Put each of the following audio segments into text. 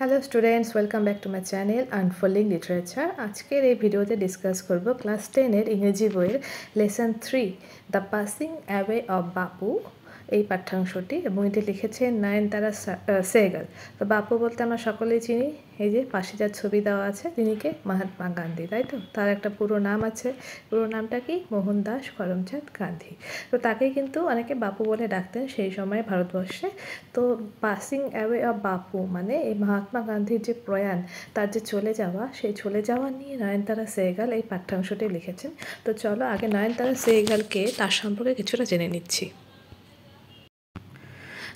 Hello students, welcome back to my channel unfolding literature. আজকের এই ভিডিওতে ডিসকাস করব ক্লাস 10-এর ইংরেজি বইয়ের lesson 3 the passing away of বাপু এই পাঠ্যাংশটি, এবং এটি লিখেছেন নয়নতারা সেহগাল। তো বাপু বলতে আমরা সকলেই চিনি, এই যে পাশে যার ছবি দেওয়া আছে তিনি কে? মহাত্মা গান্ধী, তাই তো? তার একটা পুরো নাম আছে, পুরো নামটা কি? মোহনদাস করমচাঁদ গান্ধী। তো তাকেই কিন্তু অনেকে বাপু বলে ডাকতেন সেই সময় ভারতবর্ষে। তো পাসিং অ্যাওয়ে অফ বাপু মানে এই মহাত্মা গান্ধীর যে প্রয়াণ, তার যে চলে যাওয়া, সেই চলে যাওয়া নিয়ে নয়নতারা সেহগাল এই পাঠ্যাংশটি লিখেছেন। তো চলো আগে নয়নতারা সেহগালকে তার সম্পর্কে কিছুটা জেনে নিচ্ছি।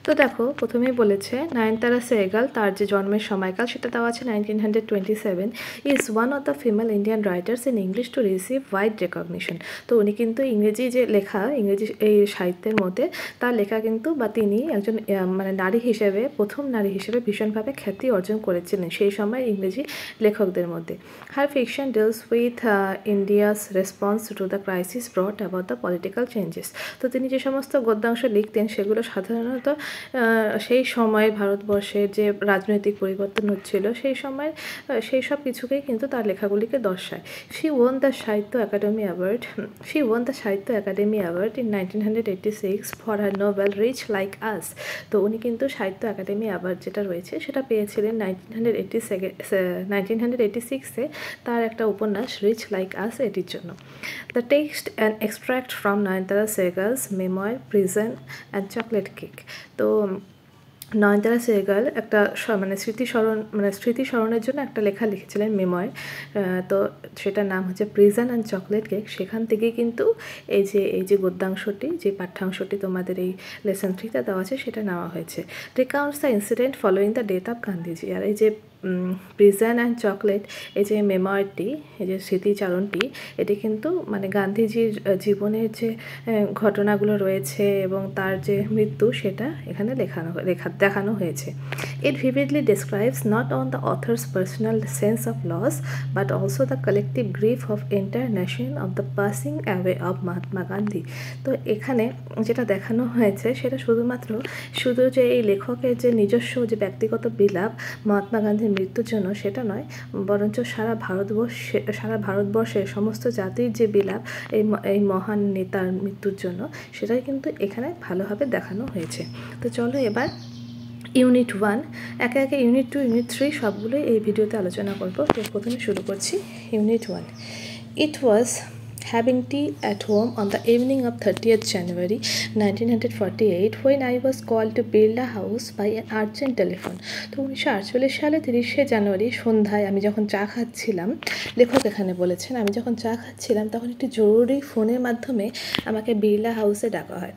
তো দেখো, প্রথমেই বলেছে নয়নতারা সেহগাল, তার যে জন্মের সময়কাল সেটা দেওয়া আছে 1927, is one of the female Indian writers in English to receive wide recognition. তো উনি কিন্তু ইংরেজি যে লেখা, ইংরেজি এই সাহিত্যের মধ্যে তার লেখা কিন্তু, বা তিনি একজন মানে নারী হিসেবে, প্রথম নারী হিসেবে ভীষণভাবে খ্যাতি অর্জন করেছিলেন সেই সময় ইংরেজি লেখকদের মধ্যে। Her fiction deals with India's response to the crisis brought about the political changes. তো তিনি যে সমস্ত গদ্যাংশ লিখতেন সেগুলো সাধারণত সেই সময় ভারতবর্ষের যে রাজনৈতিক পরিবর্তন হচ্ছিল সেই সময় সেই সব কিছুকেই কিন্তু তার লেখাগুলিকে দর্শায়। She won the Sahitya Akademi award in 1986 for her novel rich like us. তো উনি কিন্তু সাহিত্য একাডেমি অ্যাওয়ার্ড যেটা রয়েছে সেটা পেয়েছিলেন 1986-এ তার একটা উপন্যাস রিচ লাইক আস এটির জন্য। The text and extract from Nayantara Sahgal's memoir prison and chocolate cake. তো নয়নতারা সেহগাল একটা মানে স্মৃতিস্মরণের জন্য একটা লেখা লিখেছিলেন মেমোয়ার। তো সেটার নাম হচ্ছে প্রিজন অ্যান্ড চকলেট কেক। সেখান থেকেই কিন্তু এই যে গদ্যাংশটি, যে পাঠ্যাংশটি তোমাদের এই লেসন 3তে দেওয়া আছে সেটা নেওয়া হয়েছে। Recounts the incident following the death of Gandhiji. আর এই যে প্রিজন অ্যান্ড চকলেট, এই যে মেমোয়ারটি, এই যে স্মৃতিচারণটি, এটি কিন্তু মানে গান্ধীজির জীবনের যে ঘটনাগুলো রয়েছে এবং তার যে মৃত্যু, সেটা এখানে দেখানো হয়েছে। It vividly describes not only the author's personal sense of loss but also the collective grief of entire nation of the passing away of Mahatma Gandhi. তো এখানে যেটা দেখানো হয়েছে সেটা শুধু যে এই লেখকের যে নিজস্ব যে ব্যক্তিগত বিলাপ মহাত্মা গান্ধীর মৃত্যুর জন্য সেটা নয়, বরঞ্চ সারা ভারতবর্ষের সমস্ত জাতির যে বিলাপ এই মহান নেতার মৃত্যুর জন্য, সেটাই কিন্তু এখানে ভালোভাবে দেখানো হয়েছে। তো চলো এবার ইউনিট 1 একে একে ইউনিট 2, ইউনিট 3 সবগুলোই এই ভিডিওতে আলোচনা করব। তো প্রথমে শুরু করছি unit 1। It was having tea at home on the evening of 30th January 1948 when I was called to Birla House by an urgent telephone. তো 1948 সালে 30শে জানুয়ারি সন্ধ্যায় আমি যখন চা খাচ্ছিলাম, লেখক এখানে বলেছেন, আমি যখন চা খাচ্ছিলাম তখন একটি জরুরি ফোনের মাধ্যমে আমাকে বিড়লা হাউসে ডাকা হয়।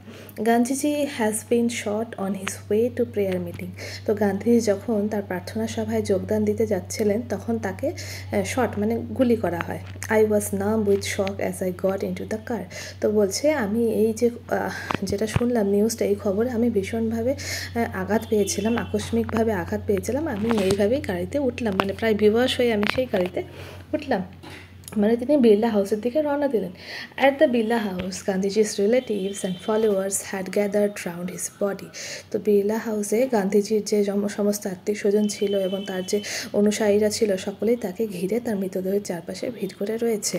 Gandhiji has been shot on his way to prayer meeting. তো গান্ধীজি যখন তার প্রার্থনা সভায় যোগদান দিতে যাচ্ছিলেন তখন তাকে শট মানে গুলি করা হয়। আই ওয়াজ নাম with shock as I got into the car. তো বলছে আমি এই যে যেটা শুনলাম নিউজটা, এই খবরে আমি ভীষণভাবে আঘাত পেয়েছিলাম, আকস্মিকভাবে আঘাত পেয়েছিলাম। আমি এইভাবেই গাড়িতে উঠলাম, মানে প্রায় বিবশ হয়ে আমি সেই গাড়িতে উঠলাম। মানে তিনি বিড়লা হাউসের দিকে রওনা দিলেন। At the Birla house Gandhiji's relatives and followers had gathered round his body. তো বিড়লা হাউসে গান্ধীজির যে সমস্ত আত্মীয় স্বজন ছিল এবং তার যে অনুসারীরা ছিল সকলেই তাকে ঘিরে তার মৃতদেহের চারপাশে ভিড় করে রয়েছে।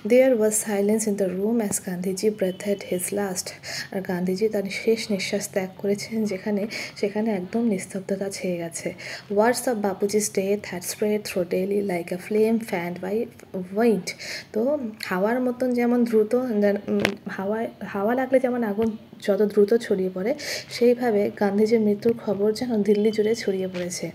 There was silence in the room as Gandhiji breathed his last. আর গান্ধীজি তার শেষ নিঃশ্বাস ত্যাগ করেছেন সেখানে একদম নিস্তব্ধতা ছেয়ে গেছে। Words of Bapuji's death had spread through Delhi like a flame fanned by wind. তো হাওয়ার মতন যেমন দ্রুত, হাওয়া লাগলে যেমন আগুন যত দ্রুত ছড়িয়ে পড়ে, সেইভাবে গান্ধীজির মৃত্যুর খবর যেন দিল্লি জুড়ে ছড়িয়ে পড়েছে।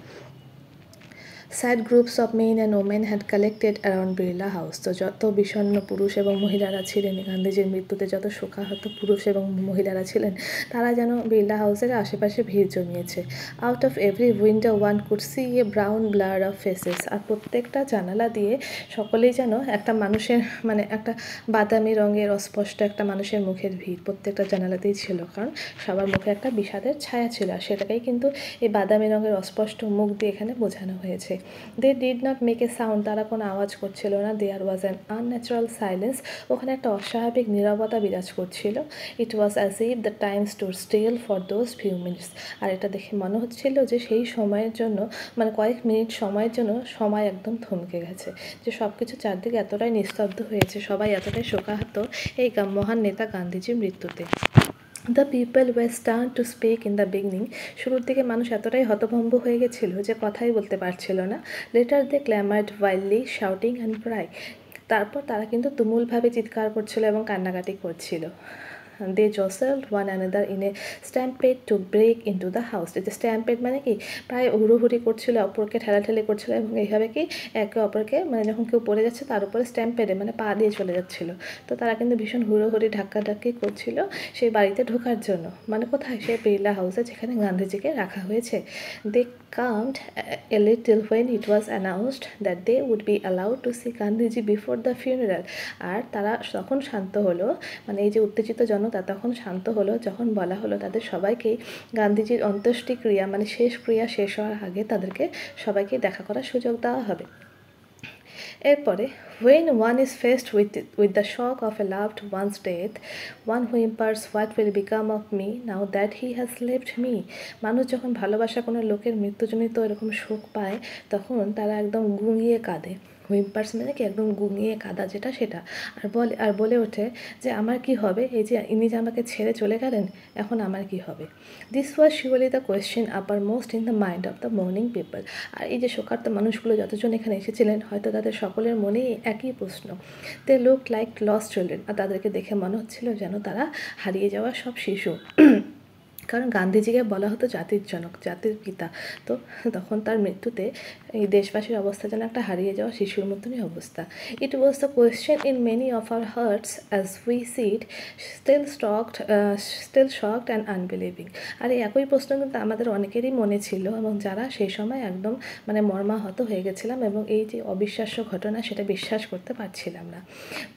Sad groups of men and women had collected around Birla house. তো যত বিষণ্ণ পুরুষ এবং মহিলারা ছিলেন, গান্ধীজির মৃত্যুতে যত শোকাহত পুরুষ এবং মহিলারা ছিলেন, তারা যেন বিড়লা হাউসের আশেপাশে ভিড় জমিয়েছে। Out of every window one could see a brown blur of faces. আর প্রত্যেকটা জানালা দিয়ে সকলেই যেন একটা মানুষের, মানে একটা বাদামি রঙের অস্পষ্ট একটা মানুষের মুখের ভিড় প্রত্যেকটা জানালাতেই ছিল, কারণ সবার মুখে একটা বিষাদের ছায়া ছিল। আর সেটাকেই কিন্তু এই বাদামি রঙের অস্পষ্ট মুখ দিয়ে এখানে বোঝানো হয়েছে। They did not make a sound, তারা কোনো আওয়াজ করছিল না। There was an unnatural silence, ওখানে একটা অস্বাভাবিক নীরবতা বিরাজ করছিল। It was as if the time stood still for those few minutes, আর এটা দেখে মনে হচ্ছিল যে সেই সময়ের জন্য, মানে কয়েক মিনিট সময়ের জন্য সময় একদম থমকে গেছে, যে সব কিছু চারদিকে এতটাই নিস্তব্ধ হয়েছে, সবাই এতটাই শোকাহত এই মহান নেতা গান্ধীজির মৃত্যুতে। The people was stern to speak in the beginning, শুরুর দিকে মানুষ এতটাই হতভম্ব হয়ে গেছিল যে কথাই বলতে পারছিল না। Later they clamoured wildly shouting and cry, তারপর তারা কিন্তু তুমুলভাবে চিৎকার করছিল এবং কান্নাকাটি করছিল। They jostled one another in a stampede to break into the house. এই যে স্ট্যাম্পেড মানে কি, প্রায় হুড়োহুড়ি করছিল, অপরকে ঠেলাঠেলি করছিল, এবং এইভাবে কি একে অপরকে, মানে যখন কেউ পড়ে যাচ্ছে তার উপরে স্ট্যাম্পেডে মানে পা দিয়ে চলে যাচ্ছিল। তো তারা কিন্তু ভীষণ হুড়োহুড়ি ধাক্কাধাক্কি করছিল সেই বাড়িতে ঢোকার জন্য, মানে কোথায়, সেই বিড়লা হাউসে যেখানে গান্ধীজিকে রাখা হয়েছে। দে calmed a little when it was announced that they would be allowed to see Gandhiji before the funeral, আর তারা তখন শান্ত হলো, মানে এই যে উত্তেজিত জনতা তখন শান্ত হলো যখন বলা হলো তাদের সবাইকেই গান্ধীজির অন্ত্যেষ্টিক্রিয়া, মানে শেষ ক্রিয়া শেষ হওয়ার আগে তাদেরকে সবাইকে দেখা করার সুযোগ দেওয়া হবে। এরপরে when one is faced with the shock of a loved one's death, one whimpers what will become of me now that he has left me, মানুষ যখন ভালোবাসা কোনো লোকের মৃত্যুজনিত এরকম শোক পায় তখন তারা একদম গুঙিয়ে কাঁদে। হুইম্পার্স মানে কি, একদম গুঙিয়ে কাঁদা যেটা সেটা, আর বলে ওঠে যে আমার কি হবে, এই যে ইনি যে আমাকে ছেড়ে চলে গেলেন, এখন আমার কি হবে। This was surely the question uppermost in the mind of the mourning people, আর এই যে শোকার্ত মানুষগুলো যতজন এখানে এসেছিলেন হয়তো তাদের সকলের মনেই একই প্রশ্ন। They look like lost children, আর তাদেরকে দেখে মনে হচ্ছিল যেন তারা হারিয়ে যাওয়া সব শিশু। কারণ গান্ধীজিকে বলা হতো জাতির জনক, জাতির পিতা, তো তখন তার মৃত্যুতে এই দেশবাসীর অবস্থা যেন একটা হারিয়ে যাওয়া শিশুর মতনই অবস্থা। It was the question in many of our hearts as we sit still shocked and unbelieving, আর এই একই প্রশ্ন কিন্তু আমাদের অনেকেরই মনে ছিল, এবং যারা সেই সময় একদম মানে মর্মাহত হয়ে গেছিলাম এবং এই যে অবিশ্বাস্য ঘটনা সেটা বিশ্বাস করতে পারছিলাম না।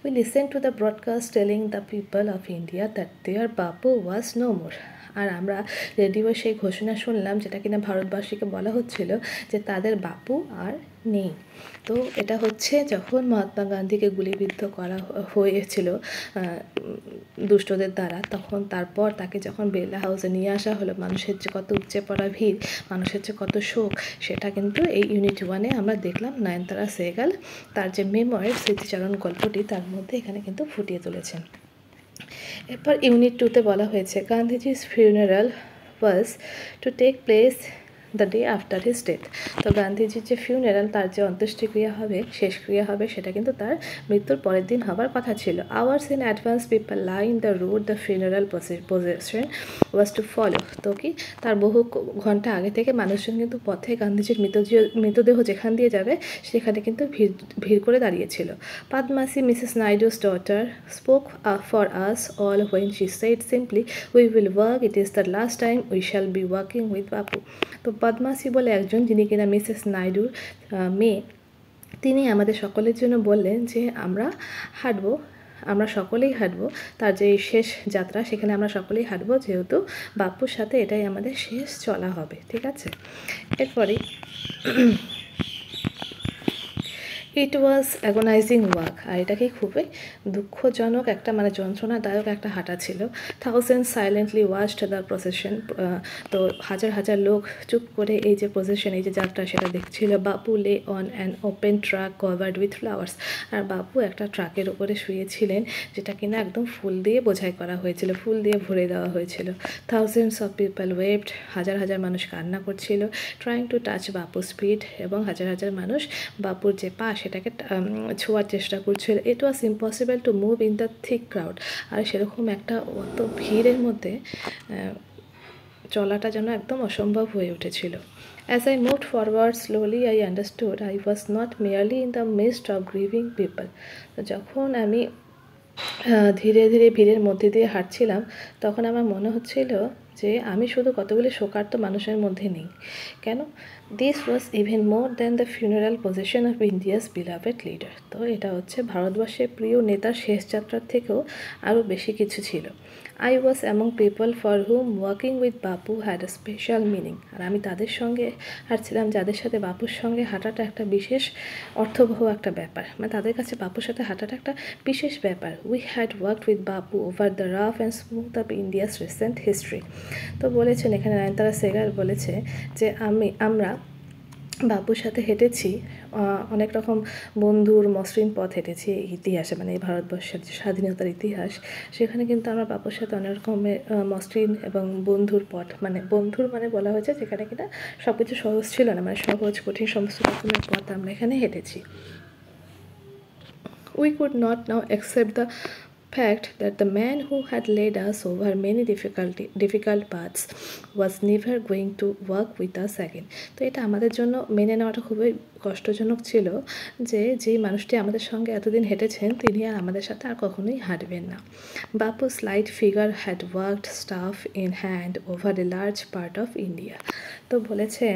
We listen to the broadcast telling the people of India that their Bapu was no more, আর আমরা রেডিও সেই ঘোষণা শুনলাম যেটা কিনা ভারতবাসীকে বলা হচ্ছিল যে তাদের বাপু আর নেই। তো এটা হচ্ছে যখন মহাত্মা গান্ধীকে গুলিবিদ্ধ করা হয়েছিল দুষ্টদের দ্বারা, তখন তারপর তাকে যখন বিড়লা হাউসে নিয়ে আসা হলো, মানুষের যে কত উপচে পড়া ভিড়, মানুষের যে কত শোক, সেটা কিন্তু এই ইউনিট 1-এ আমরা দেখলাম। নয়নতারা সেহগাল তার যে মেমোয়ার স্মৃতিচারণ গল্পটি তার মধ্যে এখানে কিন্তু ফুটিয়ে তুলেছেন। এরপর ইউনিট 2-তে বলা হয়েছে গান্ধীজি's funeral was to take place the day after his death. তো গান্ধীজির যে ফিউনারাল, তার যে অন্ত্যেষ্টিক্রিয়া হবে, শেষক্রিয়া হবে, সেটা কিন্তু তার মৃত্যুর পরের দিন হবার কথা ছিল। Hours in advance people lie in the road the funeral procession was to follow. তো কি তার বহু ঘন্টা আগে থেকে মানুষজন কিন্তু পথে গান্ধীজির মৃতদেহ যেখান দিয়ে যাবে সেখানে কিন্তু ভিড় করে দাঁড়িয়েছিল। Padmasi, Mrs Naidu's daughter, spoke for us all when she said simply we will work, it is the last time we shall be working with Bapu. তো পদ্মাসি বলে একজন, যিনি কিনা মিসেস নাইডুর মেয়ে, তিনি আমাদের সকলের জন্য বললেন যে আমরা সকলেই হাঁটবো, তার যে শেষ যাত্রা সেখানে আমরা সকলেই হাঁটবো, যেহেতু বাপুর সাথে এটাই আমাদের শেষ চলা হবে। ঠিক আছে, এরপরে ইট ওয়াজ অ্যাগোনাইজিং ওয়াক, আর এটা কি খুবই দুঃখজনক একটা, মানে যন্ত্রণাদায়ক একটা হাঁটা ছিল। Thousand silently watched the procession, তো হাজার হাজার লোক চুপ করে এই যে প্রসেশন, এই যে যাত্রা সেটা দেখছিল। Bapu lay on an open truck covered with flowers, আর বাপু একটা ট্রাকের উপরে শুয়েছিলেন যেটা কিনা একদম ফুল দিয়ে বোঝাই করা হয়েছিল, ফুল দিয়ে ভরে দেওয়া হয়েছিল। থাউজেন্ডস অফ পিপল ওয়েভড, হাজার হাজার মানুষ কান্না করছিল। ট্রাইং টু টাচ বাপুর স্পিড, এবং হাজার হাজার মানুষ বাপুর যে পা সেটাকে ছোঁয়ার চেষ্টা করছিল। It was impossible to move in the thick crowd, আর সেরকম একটা অত ভিড়ের মধ্যে চলাটা যেন একদম অসম্ভব হয়ে উঠেছিল। As I moved forward slowly, I understood I was not merely in the midst of grieving people. যখন আমি ধীরে ধীরে ভিড়ের মধ্যে দিয়ে হাঁটছিলাম তখন আমার মনে হচ্ছিল যে আমি শুধু কতগুলি শোকার্ত মানুষের মধ্যে নেই। কেন? This was even more than the funeral position of India's beloved leader. তো এটা হচ্ছে ভারতবর্ষের প্রিয় নেতার শেষ যাত্রার থেকেও আরও বেশি কিছু ছিল। I was among people for whom working with Bapu had a special meaning. আর আমি তাদের সঙ্গে ছিলাম যাদের সাথে বাপুর সঙ্গে হাঁটাটা একটা বিশেষ অর্থবহ একটা ব্যাপার, মানে তাদের কাছে বাপুর সাথে হাঁটাটা একটা বিশেষ ব্যাপার। We had worked with Bapu over the rough and smooth of India's recent history. তো বলেছেন এখানে নয়নতারা সেহগাল বলেছে যে আমরা বাপুর সাথে হেঁটেছি অনেক রকম বন্ধুর মসৃণ পথ হেঁটেছি এই ইতিহাসে, মানে এই ভারতবর্ষের যে স্বাধীনতার ইতিহাস, সেখানে কিন্তু আমরা বাপুর সাথে অনেক রকমের মসৃণ এবং বন্ধুর পথ, মানে বন্ধুর মানে বলা হয়েছে যেখানে কিনা সব কিছু সহজ ছিল না, মানে সহজ কঠিন সমস্ত রকমের পথ আমরা এখানে হেঁটেছি। We could not now accept the fact that the man who had led us over many difficult paths was never going to work with us again. তো এটা আমাদের জন্য মেনে নেওয়াটা খুবই কষ্টজনক ছিল যে যেই মানুষটি আমাদের সঙ্গে এতদিন হেঁটেছেন তিনি আর আমাদের সাথে আর কখনোই হাঁটবেন না। বাপু's light figure had worked staff in hand over a large part of India. তো বলেছে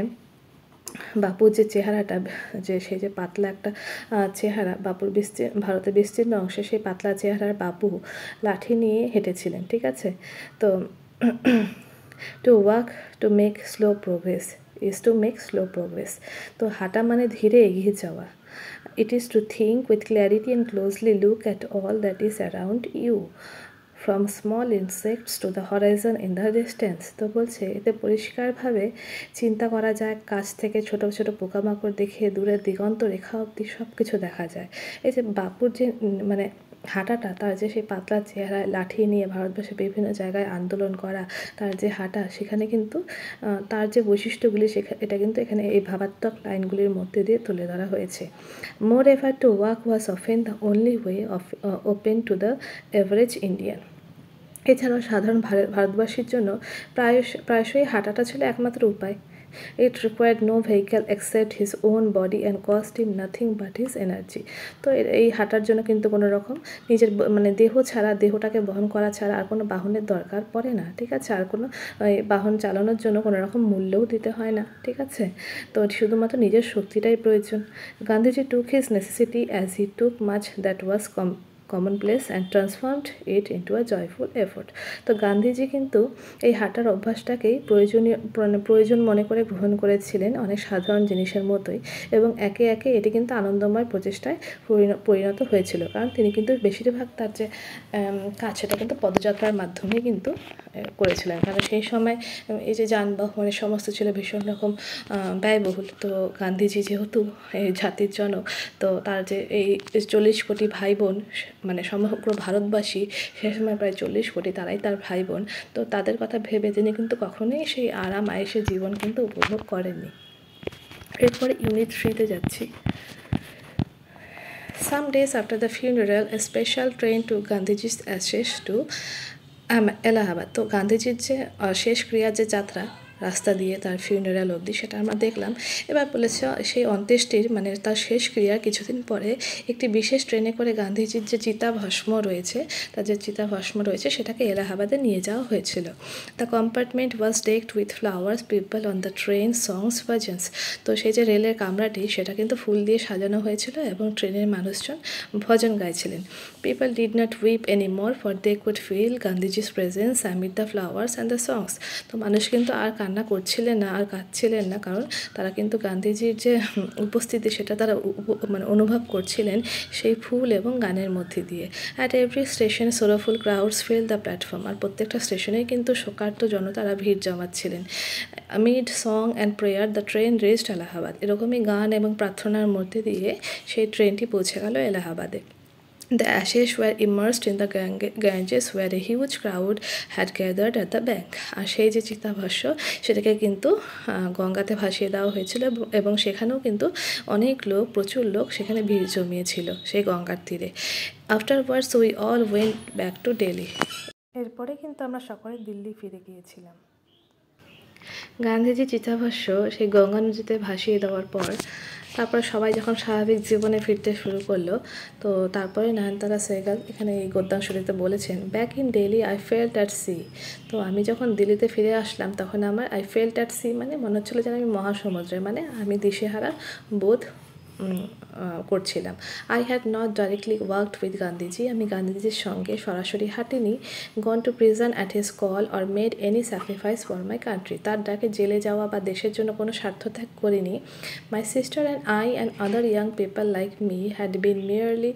বাপুর যে চেহারাটা, যে সেই যে পাতলা একটা চেহারা, বাপুর ভারতের বিস্তীর্ণ অংশে সেই পাতলা চেহারার বাপু লাঠি নিয়ে হেঁটেছিলেন, ঠিক আছে। তো to walk to make slow progress is to make slow progress. তো হাঁটা মানে ধীরে এগিয়ে যাওয়া। It is to think with clarity and closely look at all that is around you from small insects to the horizon in the distance. তো বলছে এতে পরিষ্কারভাবে চিন্তা করা যায়, কাছ থেকে ছোট ছোট পোকামাকড় দেখে দূরের দিগন্ত রেখা অবধি সব কিছু দেখা যায়। এই যে বাপুর যে মানে হাঁটাটা, তার যে সেই পাতলা চেহারায় লাঠি নিয়ে ভারতবর্ষের বিভিন্ন জায়গায় আন্দোলন করা, তার যে হাঁটা, সেখানে কিন্তু তার যে বৈশিষ্ট্যগুলি এটা কিন্তু এখানে এই ভাবাত্মক লাইনগুলির মধ্যে দিয়ে তুলে ধরা হয়েছে। Moreover to walk was often the only way of open to the average Indian. এছাড়াও সাধারণ ভারতবাসীর জন্য প্রায়শই হাঁটাটা ছিল একমাত্র উপায়। It required no vehicle except his own body and cost him nothing but his energy. তো এই হাঁটার জন্য কিন্তু কোনো রকম নিজের মানে দেহ ছাড়া, দেহটাকে বহন করা ছাড়া আর কোনো বাহনের দরকার পড়ে না, ঠিক আছে। আর কোনো বাহন চালানোর জন্য কোনো রকম মূল্যও দিতে হয় না, ঠিক আছে। তো শুধুমাত্র নিজের শক্তিটাই প্রয়োজন। Gandhiji took his necessity as he took much that was commonplace and transformed it into a joyful effort. তো গান্ধীজি কিন্তু এই হাঁটার অভ্যাসটাকেই প্রয়োজন মনে করে গ্রহণ করেছিলেন অনেক সাধারণ জিনিসের মতোই, এবং একে একে এটি কিন্তু আনন্দময় প্রচেষ্টায় পরিণত হয়েছিল। কারণ তিনি কিন্তু বেশিরভাগ তার যে কাজ সেটা কিন্তু পদযাত্রার মাধ্যমে কিন্তু করেছিলেন, কারণ সেই সময় এই যে যানবাহনের সমস্ত ছিল ভীষণ রকম ব্যয়বহুল। তো গান্ধীজি যেহেতু এই জাতির জনক, তো তার যে এই 40 কোটি ভাই বোন, মানে সমগ্র ভারতবাসী সে সময় প্রায় 40 কোটি, তারাই তার ভাই বোন। তো তাদের কথা ভেবে তিনি কিন্তু কখনোই সেই আরাম আয়েসের জীবন কিন্তু উপভোগ করেননি। এরপরে ইউনিট 3-তে যাচ্ছি। Some days after the funeral, a special train to Gandhiji's ashes to Allahabad. তো গান্ধীজির যে শেষ ক্রিয়ার যে যাত্রা রাস্তা দিয়ে তার ফিউনারাল অবধি, সেটা আমরা দেখলাম। এবার বলেছে সেই অন্ত্যেষ্টির মানে তার শেষ ক্রিয়ার কিছুদিন পরে একটি বিশেষ ট্রেনে করে গান্ধীজির যে চিতাভস্ম রয়েছে, তার যে চিতাভস্ম রয়েছে সেটাকে এলাহাবাদে নিয়ে যাওয়া হয়েছিল। The compartment was decked with flowers, people on the train songs bhajans. তো সেই যে রেলের কামরাটি সেটা কিন্তু ফুল দিয়ে সাজানো হয়েছিল এবং ট্রেনের মানুষজন ভজন গাইছিলেন। People did not weep any more for they could feel Gandhiji's presence amid the flowers and the songs. তো মানুষ কিন্তু আর কান্না করছিলেন না, আর কাঁদছিলেন না, কারণ তারা কিন্তু গান্ধীজির যে উপস্থিতি সেটা তারা মানে অনুভব করছিলেন সেই ফুল এবং গানের মধ্যে দিয়ে। At every station sorrowful crowds fill the platform. আর প্রত্যেকটা স্টেশনেই কিন্তু শোকার্ত জনতারা ভিড় জমাচ্ছিলেন। Amid song and prayer the train reached Allahabad. এরকমই গান এবং প্রার্থনার মধ্যে দিয়ে সেই ট্রেনটি পৌঁছে গেল এলাহাবাদে। The ashes were immersed in the Ganges where a huge crowd had gathered at the bank. আর সেই যে চিতাভস্য সেটাকে কিন্তু গঙ্গাতে ভাসিয়ে দেওয়া হয়েছিল, এবং সেখানেও কিন্তু অনেক লোক, প্রচুর লোক সেখানে ভিড় জমিয়েছিল সেই গঙ্গার তীরে। Afterwards we all went back to Delhi. এরপরে কিন্তু আমরা সকলে দিল্লি ফিরে গিয়েছিলাম। গান্ধীজি চিতাভস্য সেই গঙ্গা নদীতে ভাসিয়ে দেওয়ার পর তারপর সবাই যখন স্বাভাবিক জীবনে ফিরতে শুরু করলো, তো তারপরে নয়নতারা সেহগাল এখানে এই গদ্যাংশটিতে বলেছেন, back in Delhi I felt at sea. তো আমি যখন দিল্লিতে ফিরে আসলাম তখন আমার আই ফেল্ট অ্যাট সি মানে মনে হচ্ছিলো যেন আমি মহাসমুদ্রে, মানে আমি দিশেহারা বোধ করছিলাম। I had not directly worked with Gandhiji, আমি গান্ধীজির সঙ্গে সরাসরি হাঁটিনি, gone to prison at his call or made any sacrifice for my country, তার ডাকে জেলে যাওয়া বা দেশের জন্য কোনো স্বার্থত্যাগ করিনি। My sister and I and other young people like me had been merely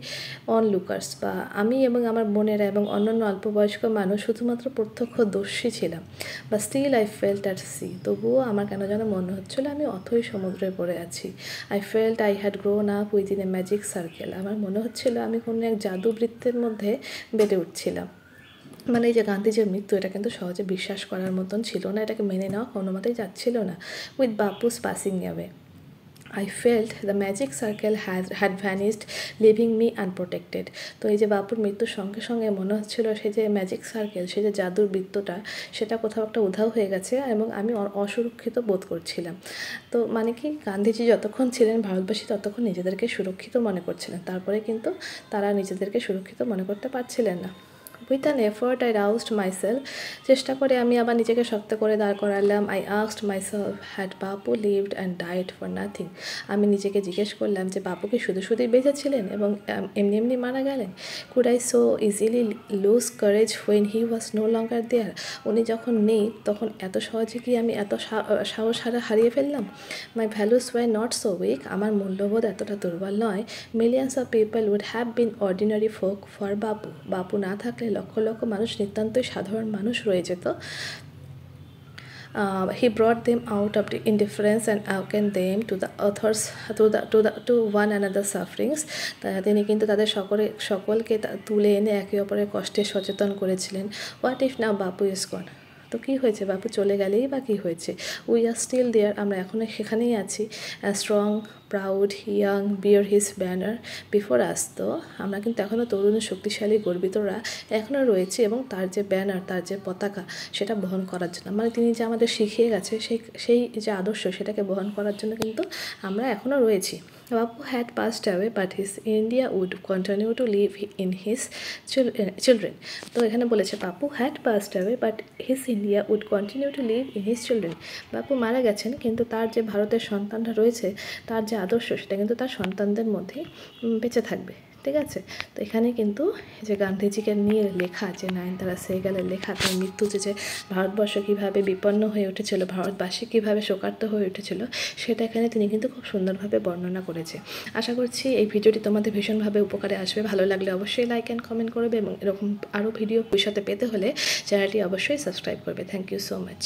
onlookers, বা আমি এবং আমার বোনেরা এবং অন্যান্য অল্পবয়স্ক মানুষ শুধুমাত্র প্রত্যক্ষদর্শী ছিলাম। বা still I felt at sea, তবুও আমার কেন যেন মনে হচ্ছিলো আমি অথই সমুদ্রে পড়ে আছি। I felt I had grown up within a magic circle, আমার মনে হচ্ছিলো আমি কোনো এক জাদুবৃত্তের মধ্যে বেড়ে উঠছিলাম। মানে এই যে গান্ধীজির মৃত্যু, এটা কিন্তু সহজে বিশ্বাস করার মতন ছিল না, এটাকে মেনে নেওয়া কোনো মতেই যাচ্ছিল না। With Bapu's passing away I felt the magic circle had vanished, leaving me unprotected. তো এই যে বাপুর মৃত্যুর সঙ্গে সঙ্গে মনে হচ্ছিল সে যে ম্যাজিক সার্কেল, সে যে জাদুর বৃত্তটা, সেটা কোথাও একটা উধাও হয়ে গেছে এবং আমি অসুরক্ষিত বোধ করছিলাম। তো মানে কি, গান্ধীজি যতক্ষণ ছিলেন ভারতবাসী ততক্ষণ নিজেদেরকে সুরক্ষিত মনে করছিলেন, তারপরে কিন্তু তারা নিজেদেরকে সুরক্ষিত মনে করতে পারছিলেন না। With an effort I রাউজড myself, চেষ্টা করে আমি আবার নিজেকে শক্ত করে দাঁড় করালাম। I asked myself, had Bapu lived and died for nothing, আমি নিজেকে জিজ্ঞেস করলাম যে বাপু কি শুধু শুধুই বেঁচে ছিলেন এবং এমনি এমনি মারা গেলেন? Could I so easily lose courage when he was no longer there, উনি যখন নেই তখন এত সহজে কি আমি এত সাহস হারিয়ে ফেললাম? My values were not so weak, আমার মূল্যবোধ এতটা দুর্বল নয়। Millions of people would have been ordinary folk for Bapu, Bapu না থাকলে লক্ষ লক্ষ মানুষ নিতান্তই সাধারণ মানুষ রয়ে যেত। He brought them out of the indifference and awakened them to the authors to one another sufferings. তিনি কিন্তু তাদের সকলকে তুলে এনে একে অপরের কষ্টে সচেতন করেছিলেন। What if now Bapu is গন, তো কী হয়েছে, বাপু চলে গেলেই বা কী হয়েছে? উই আর স্টিল দেয়ার, আমরা এখনও সেখানেই আছি। স্ট্রং, প্রাউড, ইয়াং, বিয়ার হিজ ব্যানার বিফোর আস, তো আমরা কিন্তু এখনও তরুণ, শক্তিশালী, গর্বিতরা এখনও রয়েছি এবং তার যে ব্যানার, তার যে পতাকা, সেটা বহন করার জন্য, মানে তিনি যে আমাদের শিখিয়ে গেছে সেই যে আদর্শ, সেটাকে বহন করার জন্য কিন্তু আমরা এখনও রয়েছি। বাপু had passed away but his India would continue to live in his children. তো এখানে বলেছে বাপু had passed away but his India would continue to live in his children. বাপু মারা গেছেন কিন্তু তার যে ভারতের সন্তানরা রয়েছে, তার যে আদর্শ, সেটা কিন্তু তার সন্তানদের মধ্যে বেঁচে থাকবে। ঠিক আছে, তো এখানে কিন্তু যে গান্ধীজিকে নিয়ে লেখা, যে নয়নতারা সেহগালের লেখা, তার মৃত্যুতে যে ভারতবর্ষ কীভাবে বিপন্ন হয়ে উঠেছিল, ভারতবাসী কীভাবে শোকার্ত হয়ে উঠেছিল, সেটা এখানে তিনি কিন্তু খুব সুন্দরভাবে বর্ণনা করেছে। আশা করছি এই ভিডিওটি তোমাদের ভীষণভাবে উপকারে আসবে। ভালো লাগলে অবশ্যই লাইক অ্যান্ড কমেন্ট করবে এবং এরকম আরও ভিডিও ভবিষ্যতে পেতে হলে চ্যানেলটি অবশ্যই সাবস্ক্রাইব করবে। Thank you so much.